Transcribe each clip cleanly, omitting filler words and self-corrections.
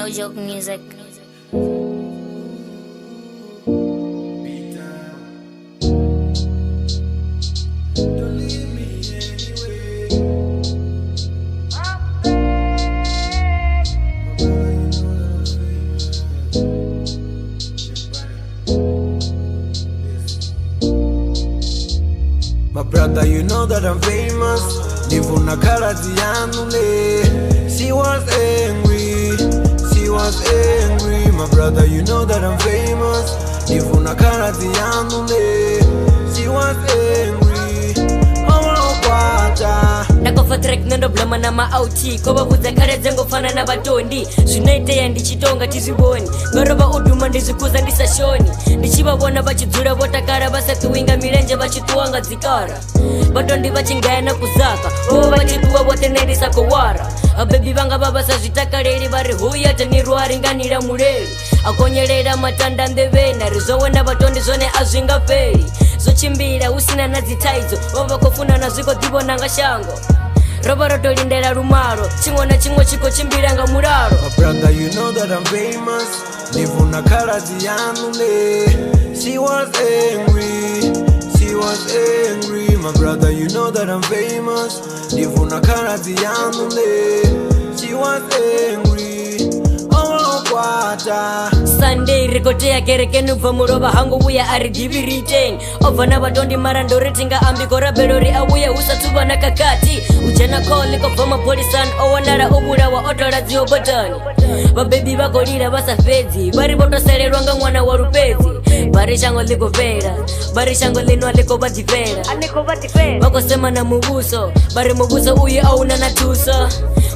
No joke music. My brother, you know that I'm famous. Nivuna karazi yanule. She was angry, she was angry. My brother, you know that I'm famous. Nivuna karazi yanule. She was angry. Oh, kwata. Nakofa track nando blama na maauti koba kuza kare zengo fana na batondi Zunaite ya ndichitonga tiziboni Garoba uduma ndizikuza ndisashoni Ndichibabona bachidura botakara basatuwinga milenje bachituanga zikara Batondi bachingaya na kuzaka Owa bachituwa botenedisa kowara Abebi banga baba sazitaka reri bari huya tanirwari nganira mureri Akonyelera matanda ndevena rizowe na batondi zone azinga feri Zochimbira usina na zitaizo Wamba kofuna na ziko dibo nanga shango Robaro tolindera rumaro Chingwa na chingwa chiko chimbiranga muraro My brother, you know that I'm famous. Nivuna karazi yanule. She was angry, she was angry. My brother, you know that I'm famous. Nivuna karazi yanule. She was angry. Oh, kwata. Sunday rikotea kerekenu vamuroba hangu uya arigivi retain Ovana batondi marando retinga ambikora belori awuya usatuba na kakati Ujana koli kofama polisan owanara ubura wa otora zio botani Babebi bakolira basa fezi Bari boto sererwanga mwana wa rupezi Bari shango liko vera Bari shango lino aliko batifera Bako sema na muguso Bari muguso uye auna na tuso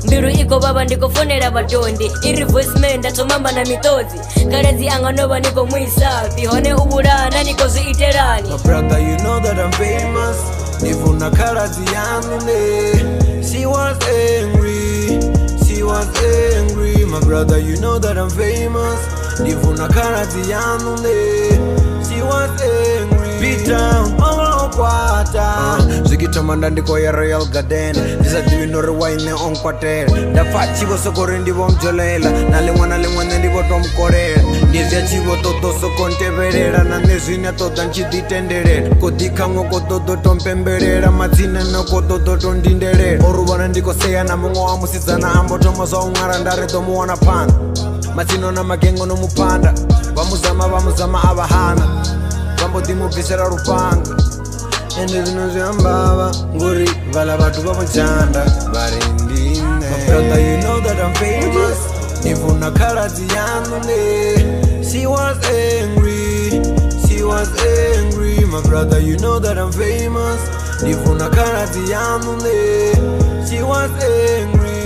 Mbiru iko baba ndiko fonera batondi Iri voicemail ndatomamba na mitozi Karezi anganoba niko mwisafi Hone uburana niko ziiterani My brother, you know that I'm famous. Nivuna karazi yanule. She was angry, she was angry. My brother, you know that I'm famous. Nivuna karazi yanule. She was angry. Beat down, oh, kwata. Zikitamanda ndiko ya Royal Garden. Disa diwinore waine on quarter. Dafa chivo sokore ndivo mjolela. Na lingwana ndivo tomkorera. Ndizia chivo toto sokonteverera. Na nezine tota nchiditenderera. Kodika ngoko toto tompemberera. Matzine noko toto tondinderera. Orubana ndiko seya na mungo wa musizana. Ambo tomo za ungara ndare tomo wana panda. Matzino na magengo no mupanda. Vamuzama abahana. Vambo dimubisera rupanga. Ende zino ziyambaba nguri vala batu bamuchanda barindine. My brother, you know that I'm famous. Nivuna karazi yanule. She was angry, she was angry. My brother, you know that I'm famous. Nivuna karazi yanule. She was angry.